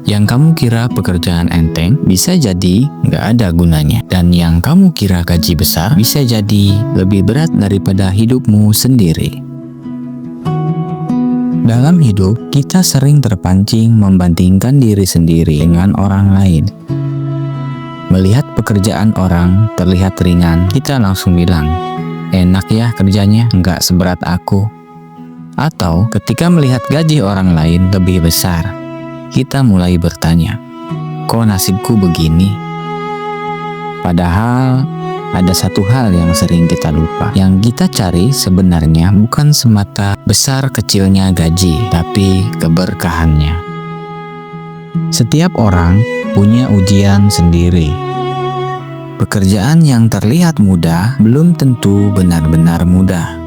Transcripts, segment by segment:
Yang kamu kira pekerjaan enteng bisa jadi nggak ada gunanya. Dan yang kamu kira gaji besar bisa jadi lebih berat daripada hidupmu sendiri. Dalam hidup, kita sering terpancing membandingkan diri sendiri dengan orang lain. Melihat pekerjaan orang terlihat ringan, kita langsung bilang, enak ya kerjanya, nggak seberat aku. Atau ketika melihat gaji orang lain lebih besar, kita mulai bertanya, kok nasibku begini? Padahal ada satu hal yang sering kita lupa. Yang kita cari sebenarnya bukan semata besar kecilnya gaji, tapi keberkahannya. Setiap orang punya ujian sendiri. Pekerjaan yang terlihat mudah belum tentu benar-benar mudah.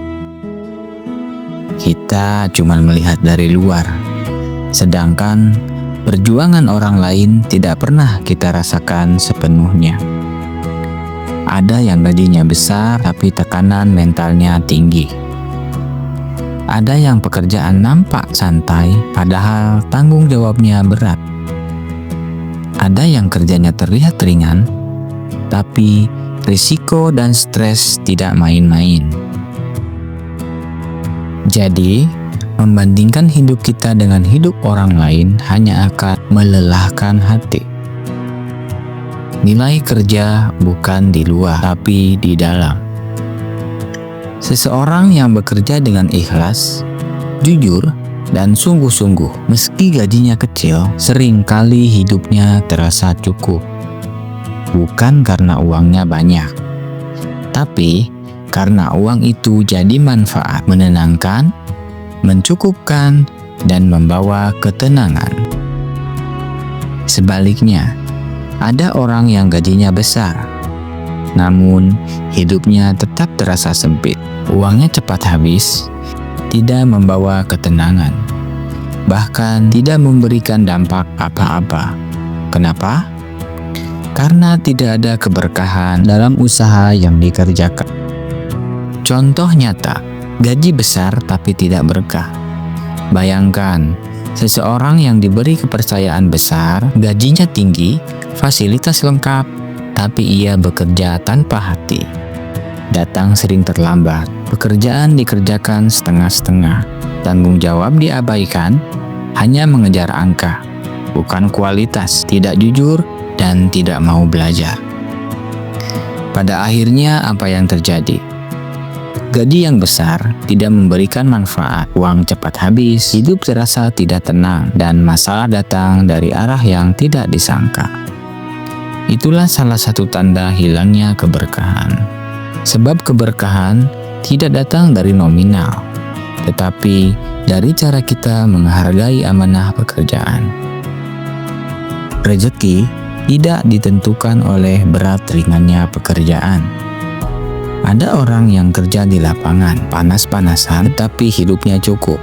Kita cuma melihat dari luar, sedangkan perjuangan orang lain tidak pernah kita rasakan sepenuhnya. Ada yang gajinya besar tapi tekanan mentalnya tinggi. Ada yang pekerjaan nampak santai padahal tanggung jawabnya berat. Ada yang kerjanya terlihat ringan tapi risiko dan stres tidak main-main. Jadi, membandingkan hidup kita dengan hidup orang lain hanya akan melelahkan hati. Nilai kerja bukan di luar, tapi di dalam. Seseorang yang bekerja dengan ikhlas, jujur, dan sungguh-sungguh, meski gajinya kecil, seringkali hidupnya terasa cukup. Bukan karena uangnya banyak, tapi karena uang itu jadi manfaat, menenangkan, mencukupkan, dan membawa ketenangan. Sebaliknya, ada orang yang gajinya besar, namun hidupnya tetap terasa sempit. Uangnya cepat habis, tidak membawa ketenangan, bahkan tidak memberikan dampak apa-apa. Kenapa? Karena tidak ada keberkahan dalam usaha yang dikerjakan. Contoh nyata, gaji besar tapi tidak berkah. Bayangkan, seseorang yang diberi kepercayaan besar, gajinya tinggi, fasilitas lengkap, tapi ia bekerja tanpa hati. Datang sering terlambat, pekerjaan dikerjakan setengah-setengah, tanggung jawab diabaikan, hanya mengejar angka, bukan kualitas, tidak jujur, dan tidak mau belajar. Pada akhirnya apa yang terjadi? Gaji yang besar tidak memberikan manfaat, uang cepat habis, hidup terasa tidak tenang, dan masalah datang dari arah yang tidak disangka. Itulah salah satu tanda hilangnya keberkahan. Sebab keberkahan tidak datang dari nominal, tetapi dari cara kita menghargai amanah pekerjaan. Rezeki tidak ditentukan oleh berat ringannya pekerjaan. Ada orang yang kerja di lapangan, panas-panasan, tetapi hidupnya cukup.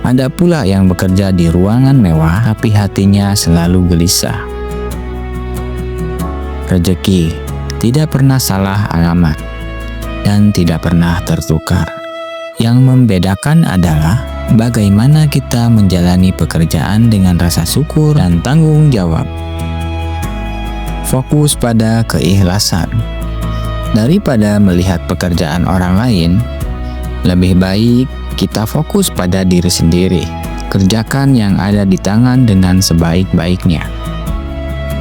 Ada pula yang bekerja di ruangan mewah, tapi hatinya selalu gelisah. Rezeki tidak pernah salah alamat dan tidak pernah tertukar. Yang membedakan adalah bagaimana kita menjalani pekerjaan dengan rasa syukur dan tanggung jawab. Fokus pada keikhlasan. Daripada melihat pekerjaan orang lain, lebih baik kita fokus pada diri sendiri. Kerjakan yang ada di tangan dengan sebaik-baiknya.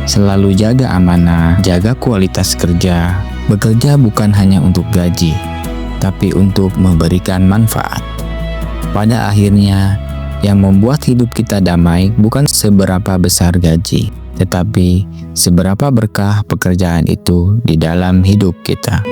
Selalu jaga amanah, jaga kualitas kerja. Bekerja bukan hanya untuk gaji, tapi untuk memberikan manfaat. Pada akhirnya, yang membuat hidup kita damai bukan seberapa besar gaji, tetapi seberapa berkah pekerjaan itu di dalam hidup kita.